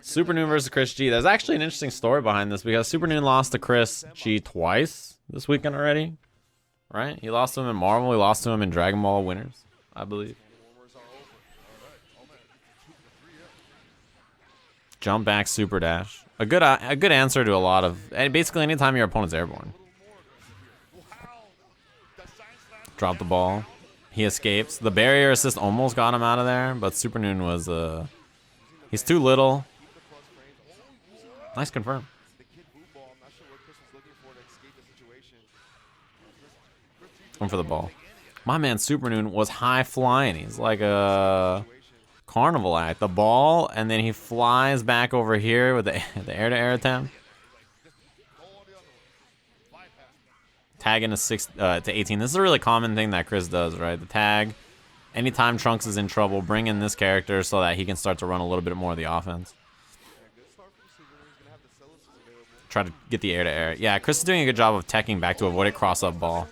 Supernoon versus ChrisG. There's actually an interesting story behind this because Supernoon lost to ChrisG twice this weekend already. Right? He lost to him in Marvel. He lost to him in Dragon Ball Winners, I believe. Jump back, super dash. A good answer to a lot of... Basically, anytime your opponent's airborne. Drop the ball. He escapes. The barrier assist almost got him out of there, but Supernoon was... He's too little. Nice confirm. Going for the ball. My man Supernoon was high flying. He's like a carnival act. The ball, and then he flies back over here with the air-to-air attempt. Tagging to 18. This is a really common thing that Chris does, right? The tag. Anytime Trunks is in trouble, bring in this character so that he can start to run a little bit more of the offense. Try to get the air-to-air. Yeah, Chris is doing a good job of teching back to avoid a cross-up ball.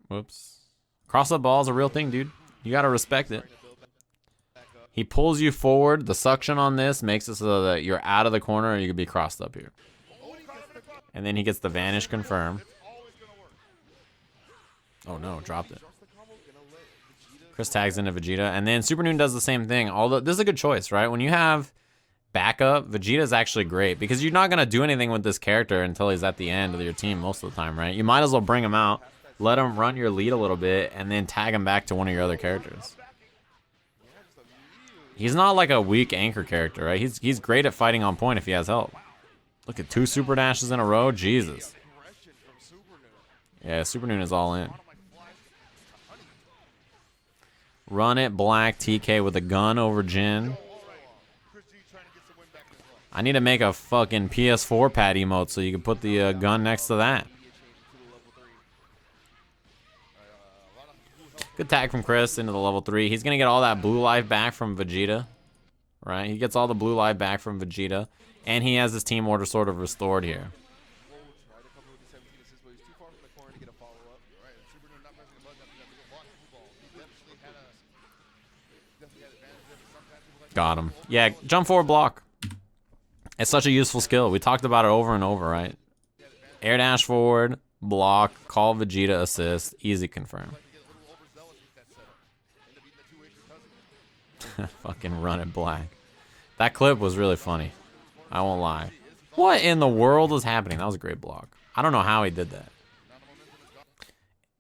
Whoops. Cross-up ball is a real thing, dude. You gotta respect it. He pulls you forward. The suction on this makes it so that you're out of the corner and you can be crossed up here. And then he gets the vanish confirm. Oh no, dropped it. Chris tags into Vegeta. And then Supernoon does the same thing. Although this is a good choice, right? When you have backup, Vegeta is actually great because you're not going to do anything with this character until he's at the end of your team most of the time, right? You might as well bring him out, let him run your lead a little bit, and then tag him back to one of your other characters. He's not like a weak anchor character, right? He's great at fighting on point if he has help. Look at 2 super dashes in a row. Jesus. Yeah, Supernoon is all in. Run it, Black TK with a gun over Jin. I need to make a fucking PS4 pad emote so you can put the gun next to that. Good tag from Chris into the level 3. He's going to get all that blue life back from Vegeta. Right? He gets all the blue life back from Vegeta. And he has his team order sort of restored here. Got him. Yeah, jump forward block. It's such a useful skill. We talked about it over and over, right? Air dash forward, block, call Vegeta assist, easy confirm. Fucking run it, Black. That clip was really funny. I won't lie. What in the world is happening? That was a great block. I don't know how he did that.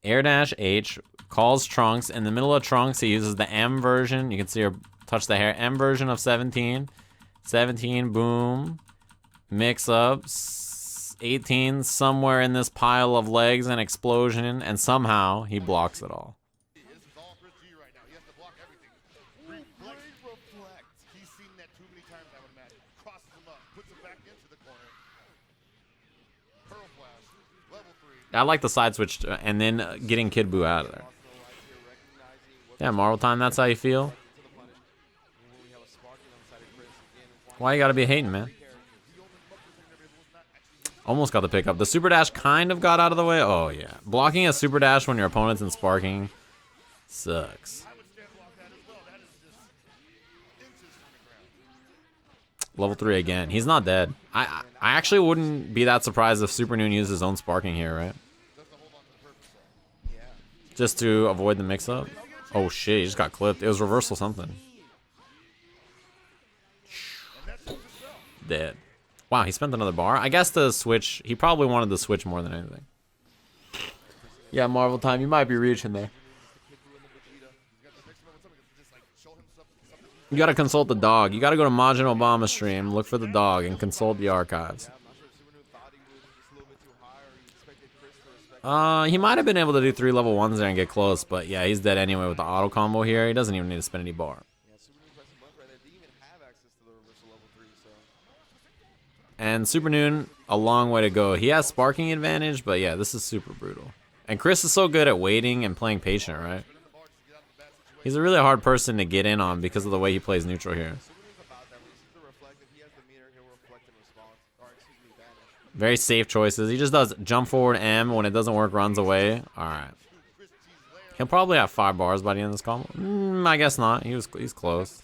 Air dash H calls Trunks. In the middle of Trunks, he uses the M version. You can see her touch the hair. M version of 17. 17, boom. Mix up. 18 somewhere in this pile of legs and explosion. And somehow he blocks it all. I like the side switch and then getting k.buu out of there. Yeah, Marvel time, that's how you feel? Why you gotta be hating, man? Almost got the pickup. The super dash kind of got out of the way. Oh, yeah. Blocking a super dash when your opponent's in sparking sucks. Level 3 again. He's not dead. I actually wouldn't be that surprised if Supernoon used his own sparking here, right? Just to avoid the mix-up. Oh shit, he just got clipped. It was reversal something. Dead. Wow, he spent another bar. I guess the switch, he probably wanted the switch more than anything. Yeah, Marvel time, you might be reaching there. You gotta consult the dog. You gotta go to Majin Obama stream, look for the dog, and consult the archives. He might have been able to do 3 level 1s there and get close, but yeah, he's dead anyway with the auto combo here. He doesn't even need to spend any bar. And Supernoon, a long way to go. He has sparking advantage, but yeah, this is super brutal. And Chris is so good at waiting and playing patient, right? He's a really hard person to get in on because of the way he plays neutral here. Very safe choices. He just does jump forward M. When it doesn't work, runs away. Alright. He'll probably have 5 bars by the end of this combo. I guess not. He's close.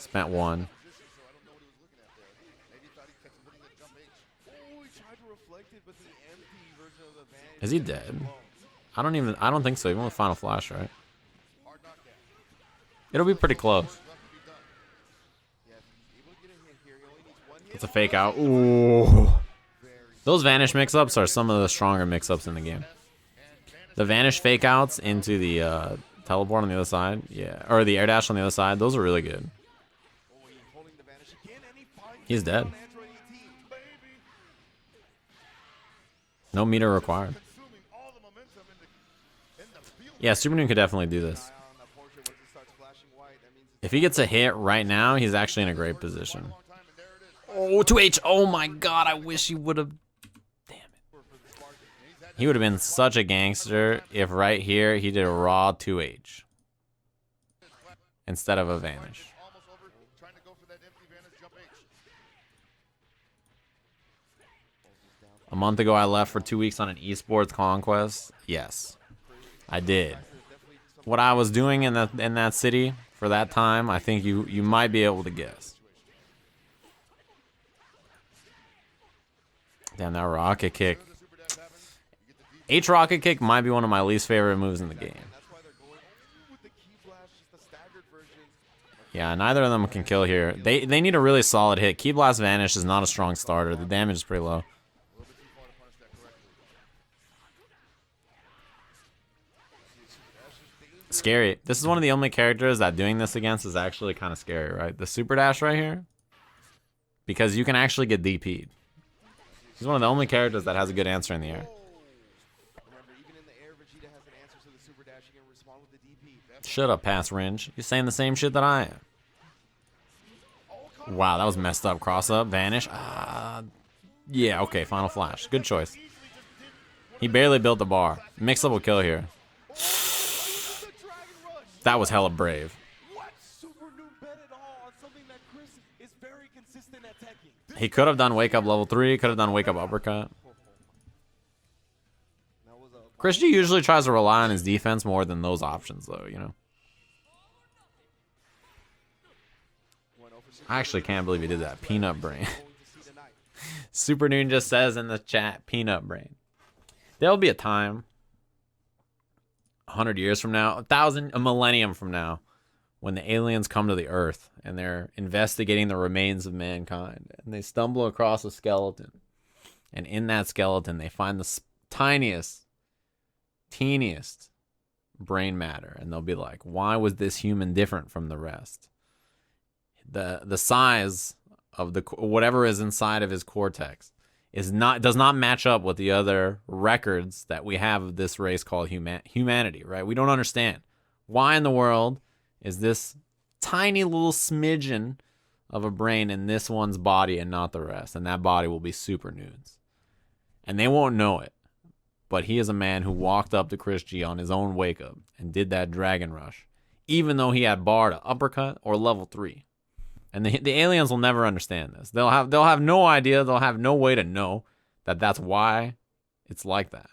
Spent one. Is he dead? I don't think so, even with Final Flash, right? It'll be pretty close. It's a fake out. Ooh. Those Vanish mix-ups are some of the stronger mix-ups in the game. The Vanish fake outs into the teleport on the other side. Yeah. Or the air dash on the other side. Those are really good. He's dead. No meter required. Yeah, Supernoon could definitely do this. If he gets a hit right now, he's actually in a great position. Oh, 2H. Oh my god, I wish he would have. Damn it. He would have been such a gangster if right here he did a raw 2H instead of a Vanish. A month ago, I left for 2 weeks on an esports conquest. Yes, I did. What I was doing in that city for that time, I think you might be able to guess. Damn, that rocket kick. H rocket kick might be one of my least favorite moves in the game. Yeah, neither of them can kill here. They need a really solid hit. Ki Blast Vanish is not a strong starter. The damage is pretty low. Scary. This is one of the only characters that doing this against is actually kind of scary, right? The super dash right here. Because you can actually get DP'd. He's one of the only characters that has a good answer in the air. Shut up, Pass Ringe. You're saying the same shit that I am. Wow, that was messed up. Cross up, Vanish. Yeah, okay, Final Flash. Good choice. He barely built the bar. Mix up will kill here. That was hella brave. He could have done wake up level 3, could have done wake up uppercut. ChrisG usually tries to rely on his defense more than those options though, you know. I actually can't believe he did that. Peanut brain. Supernoon just says in the chat, peanut brain. There'll be a time 100 years from now, a millennium from now, when the aliens come to the Earth and they're investigating the remains of mankind, and they stumble across a skeleton, and in that skeleton they find the teeniest brain matter, and they'll be like, why was this human different from the rest? The size of the whatever is inside of his cortex does not match up with the other records that we have of this race called humanity, right? We don't understand why in the world is this tiny little smidgen of a brain in this one's body and not the rest, and that body will be Supernoon's, and they won't know it, but he is a man who walked up to ChrisG on his own wake up and did that dragon rush, even though he had bar to uppercut or level 3. And the aliens will never understand this. They'll have no idea. They'll have no way to know that that's why it's like that.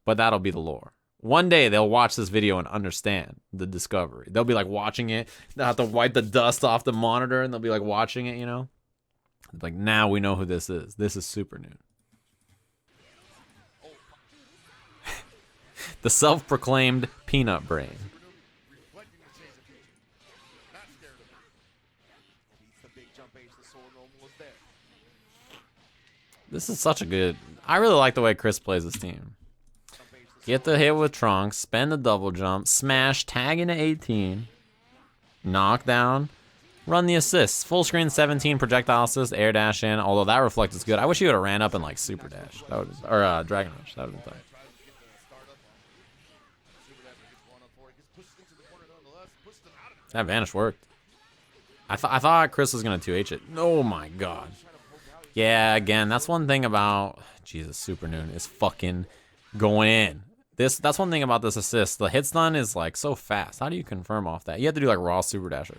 But that'll be the lore. One day they'll watch this video and understand the discovery. They'll be like watching it. They'll have to wipe the dust off the monitor and they'll be like watching it, you know? It's like, now we know who this is. This is Supernoon. The self-proclaimed peanut brain. This is such a good... I really like the way Chris plays this team. Get the hit with Trunks, spend the double jump, smash, tag into 18, knockdown, run the assists. Full screen 17, projectile assist, air dash in, although that reflect is good. I wish he would have ran up and like super dash. That would, or dragon rush. That would have been tight. That Vanish worked. I thought Chris was going to 2H it. Oh my god. Yeah, again, that's one thing about... Jesus, Supernoon is fucking going in. That's one thing about this assist. The hit stun is like so fast. How do you confirm off that? You have to do like raw super dash.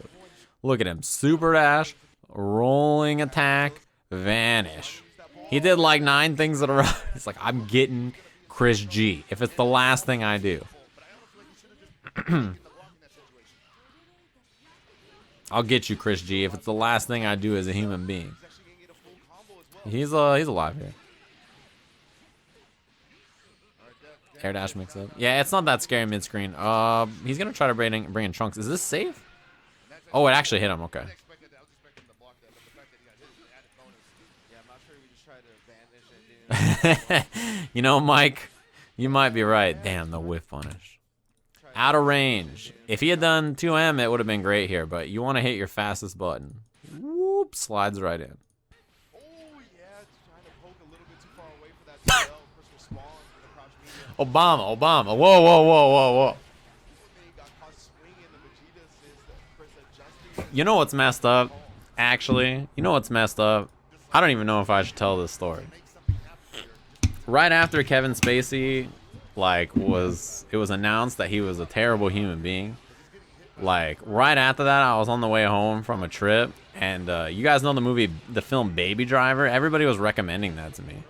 Look at him. Super dash, rolling attack, Vanish. He did like 9 things in a row. It's like, I'm getting ChrisG if it's the last thing I do. I'll get you, Chris G, if it's the last thing I do as a human being. He's alive here. Air dash mix up. Yeah, it's not that scary mid screen. He's gonna try to bring in Trunks. Is this safe? Oh, it actually hit him. Okay. You know, Mike, you might be right. Damn, the whiff punish. Out of range. If he had done 2M, it would have been great here, but you want to hit your fastest button. Whoop, slides right in. Obama. Whoa, whoa, whoa, whoa, whoa. You know what's messed up? Actually, you know what's messed up? I don't even know if I should tell this story. Right after Kevin Spacey, like, it was announced that he was a terrible human being. Like, right after that, I was on the way home from a trip, and you guys know the film Baby Driver? Everybody was recommending that to me.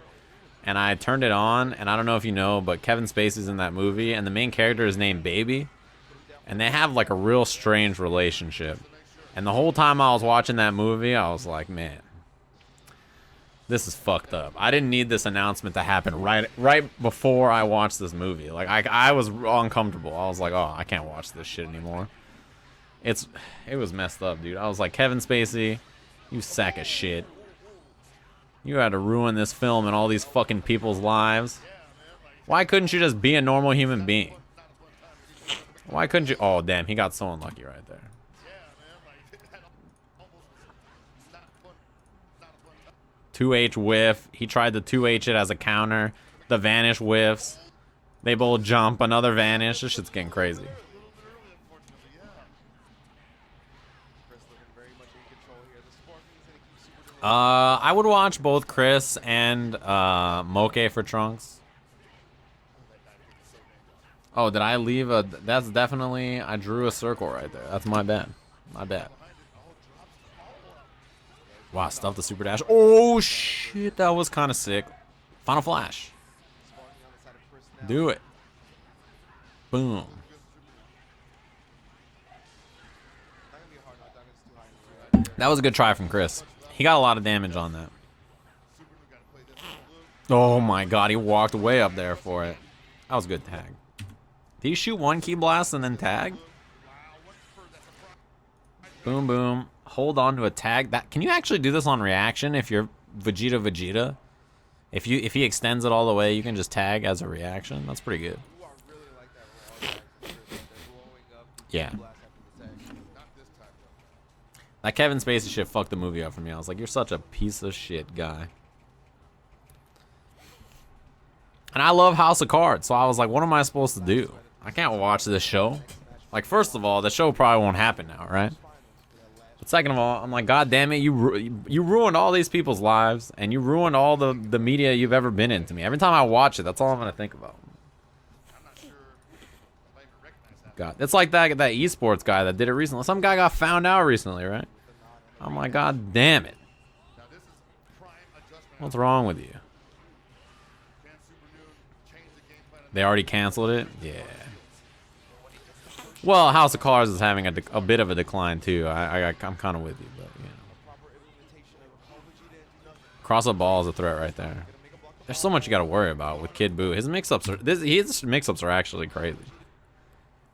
And I turned it on, and I don't know if you know, but Kevin Spacey's in that movie, and the main character is named Baby. And they have, like, a real strange relationship. And the whole time I was watching that movie, I was like, man, this is fucked up. I didn't need this announcement to happen right before I watched this movie. Like, I was uncomfortable. I was like, oh, I can't watch this shit anymore. It was messed up, dude. I was like, Kevin Spacey, you sack of shit. You had to ruin this film and all these fucking people's lives. Why couldn't you just be a normal human being? Why couldn't you? Oh, damn, he got so unlucky right there. Two H whiff. He tried to 2H it as a counter. The vanish whiffs. They both jump. Another vanish. This shit's getting crazy. I would watch both Chris and Moke for Trunks. Oh, did I leave a... That's definitely... I drew a circle right there. That's my bad. My bad. Wow, stuff the super dash. Oh, shit. That was kind of sick. Final flash. Do it. Boom. That was a good try from Chris. He got a lot of damage on that. Oh, my God. He walked way up there for it. That was a good tag. Did he shoot one key blast and then tag? Boom, boom. Hold on to a tag. That can you actually do this on reaction if you're Vegeta? If he extends it all the way, you can just tag as a reaction. That's pretty good. Yeah. That Kevin Spacey shit fucked the movie up for me. I was like, you're such a piece of shit guy. And I love House of Cards, so I was like, what am I supposed to do? I can't watch this show. Like, first of all, the show probably won't happen now, right? But second of all, I'm like, God damn it, you ruined all these people's lives, and you ruined all the media you've ever been in to me. Every time I watch it, that's all I'm gonna think about. God, it's like that esports guy that did it recently. Some guy got found out recently, right? I'm like, God damn it. What's wrong with you? They already canceled it? Yeah. Well, House of Cards is having a bit of a decline too. I'm kind of with you, but you know. Cross-up ball is a threat right there. There's so much you got to worry about with Kid Buu. His mix-ups are actually crazy.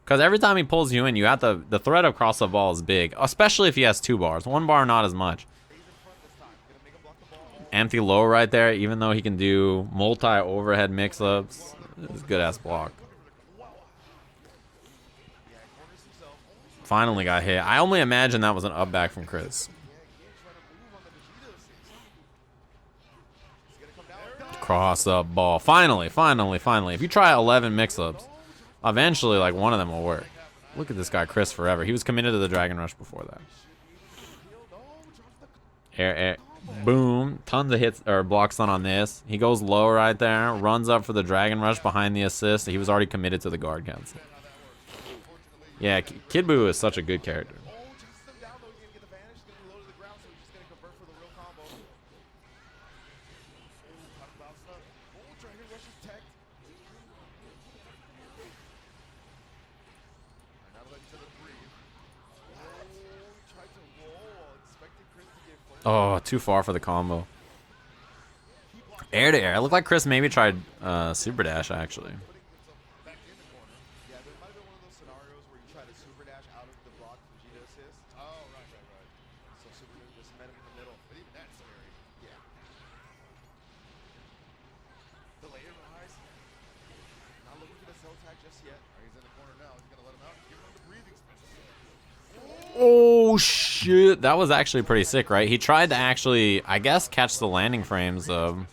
Because every time he pulls you in, you have the threat of cross-up ball is big, especially if he has 2 bars. 1 bar, not as much. Empty low right there, even though he can do multi-overhead mix-ups. It's a good-ass block. Finally got hit. I only imagine that was an up back from Chris. Cross-up ball. Finally. If you try 11 mix-ups, eventually, like, one of them will work. Look at this guy, Chris, forever. He was committed to the Dragon Rush before that. Air. Boom. Tons of hits or blocks on this. He goes low right there. Runs up for the Dragon Rush behind the assist. He was already committed to the guard cancel. Yeah, Kid Buu is such a good character. Oh, too far for the combo. Air to air. It looked like Chris maybe tried super dash actually. Oh shit, that was actually pretty sick, right? He tried to actually, I guess, catch the landing frames of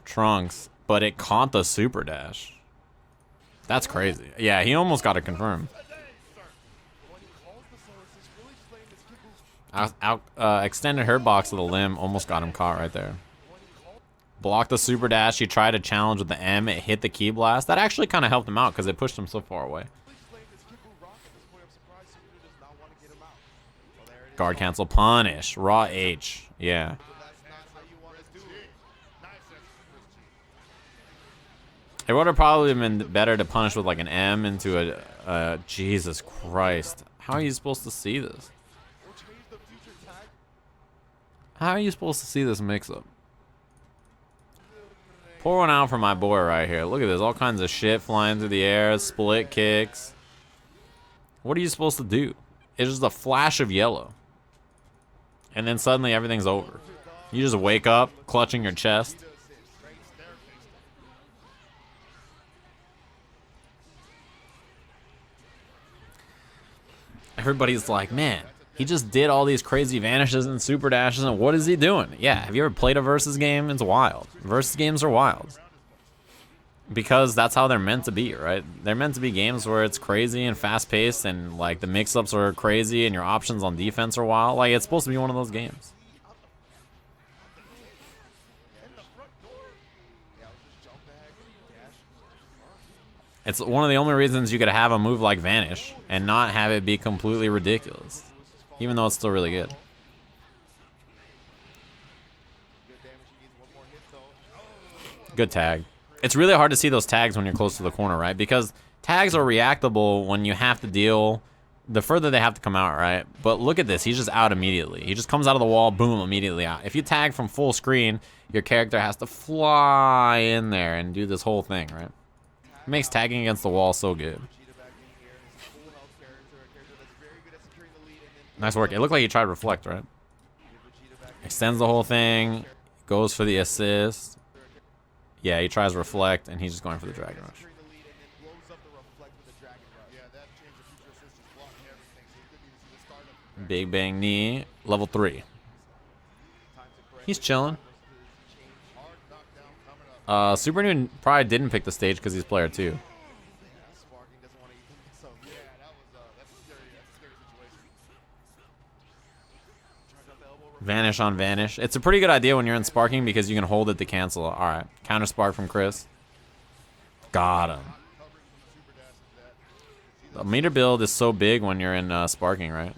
Trunks, but it caught the super dash. That's crazy. Yeah, he almost got it confirmed. Extended hurt box of the limb, almost got him caught right there. Blocked the super dash. He tried to challenge with the M. It hit the key blast. That actually kind of helped him out because it pushed him so far away. Guard cancel punish. Raw H. Yeah. It would have probably been better to punish with like an M into a Jesus Christ. How are you supposed to see this? How are you supposed to see this mix-up? Pour one out for my boy right here. Look at this. All kinds of shit flying through the air. Split kicks. What are you supposed to do? It's just a flash of yellow. And then suddenly everything's over. You just wake up, clutching your chest. Everybody's like, man, he just did all these crazy vanishes and super dashes, and what is he doing? Yeah, have you ever played a versus game? It's wild. Versus games are wild. Because that's how they're meant to be, right? They're meant to be games where it's crazy and fast-paced, and like the mix-ups are crazy, and your options on defense are wild. Like, it's supposed to be one of those games. It's one of the only reasons you could have a move like Vanish and not have it be completely ridiculous, even though it's still really good. Good tag. It's really hard to see those tags when you're close to the corner, right? Because tags are reactable when you have to deal, the further they have to come out, right? But look at this. He's just out immediately. He just comes out of the wall, boom, immediately out. If you tag from full screen, your character has to fly in there and do this whole thing, right? It makes tagging against the wall so good. Nice work. It looked like he tried to reflect, right? Extends the whole thing. Goes for the assist. Yeah, he tries to reflect, and he's just going for the Dragon Rush. Big Bang Knee. Level 3. He's chilling. Supernoon probably didn't pick the stage because he's player 2. Vanish on Vanish. It's a pretty good idea when you're in sparking because you can hold it to cancel. Alright. Counter spark from Chris. Got him. The meter build is so big when you're in sparking, right?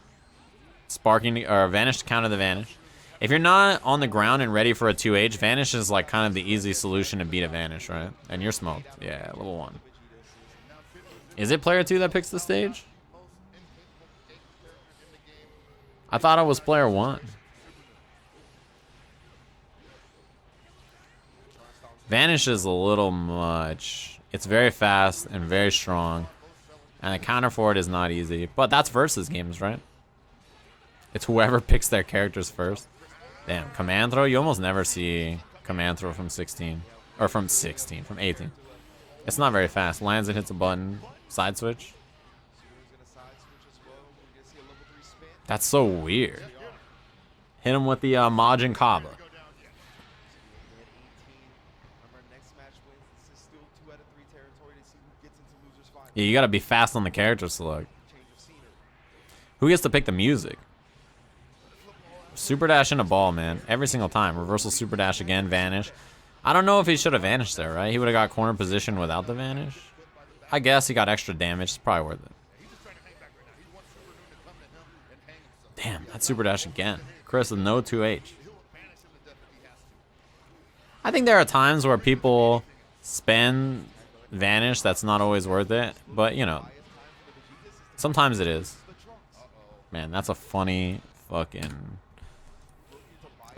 Sparking or Vanish to counter the Vanish. If you're not on the ground and ready for a 2H, Vanish is like kind of the easy solution to beat a Vanish, right? And you're smoked. Yeah, level 1. Is it player 2 that picks the stage? I thought it was player 1. Vanish is a little much. It's very fast and very strong. And the counter for it is not easy. But that's versus games, right? It's whoever picks their characters first. Damn, command throw? You almost never see command throw from 16. Or from 16, from 18. It's not very fast. Lands and hits a button. Side switch. That's so weird. Hit him with the Majin Kaba. Yeah, you gotta be fast on the character select. Who gets to pick the music? Super dash in a ball, man. Every single time. Reversal super dash again, Vanish. I don't know if he should have vanished there, right? He would have got corner position without the Vanish. I guess he got extra damage. It's probably worth it. Damn, that super dash again. Chris with no 2H. I think there are times where people spend Vanish that's not always worth it. But, you know, sometimes it is. Man, that's a funny fucking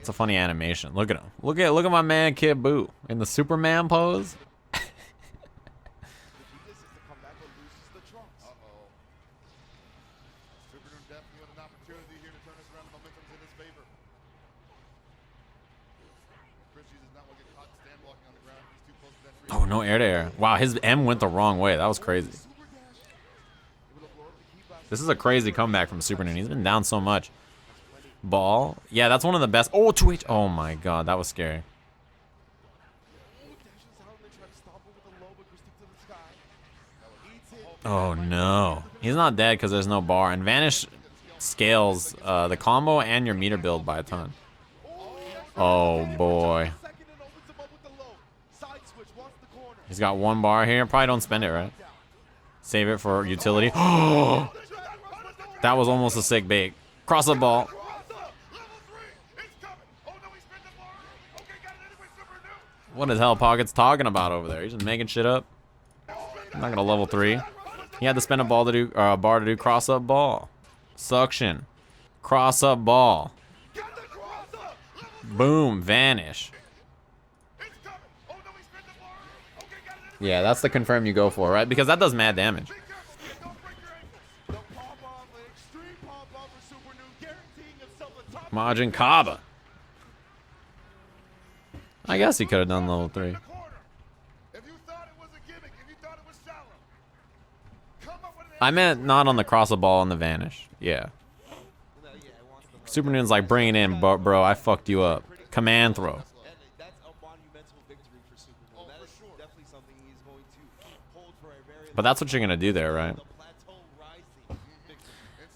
It's a funny animation. Look at him. Look at my man k.buu in the Superman pose. Oh, no air to air. Wow, his M went the wrong way. That was crazy. This is a crazy comeback from Supernoon. He's been down so much. Ball. Yeah, that's one of the best. Oh, 2H. Oh my god, that was scary. Oh no. He's not dead because there's no bar. And Vanish scales the combo and your meter build by a ton. Oh boy. He's got one bar here. Probably don't spend it, right? Save it for utility. That was almost a sick bait. Cross up ball. What is Hell Pockets talking about over there? He's just making shit up. I'm not gonna level 3. He had to spend a bar to do cross up ball. Suction. Cross up ball. Boom. Vanish. Yeah, that's the confirm you go for, right? Because that does mad damage. Majin Kaba. I guess he could have done level 3. I meant not on the cross the ball on the Vanish. Yeah. Supernoon's like, bring it in, bro. I fucked you up. Command throw. But that's what you're gonna do there, right?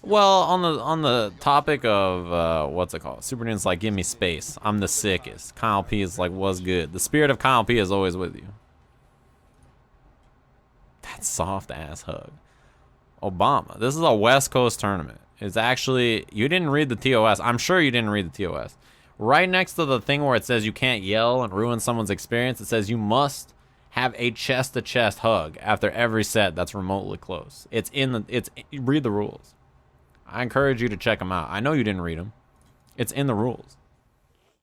Well, on the topic of what's it called? Supernoon's like, give me space. I'm the sickest. Kyle P is like, what's good? The spirit of Kyle P is always with you. That soft ass hug. Obama. This is a West Coast tournament. It's actually, you didn't read the TOS. I'm sure you didn't read the TOS. Right next to the thing where it says you can't yell and ruin someone's experience, it says you must have a chest-to-chest hug after every set that's remotely close. It's in the, read the rules. I encourage you to check them out. I know you didn't read them. It's in the rules.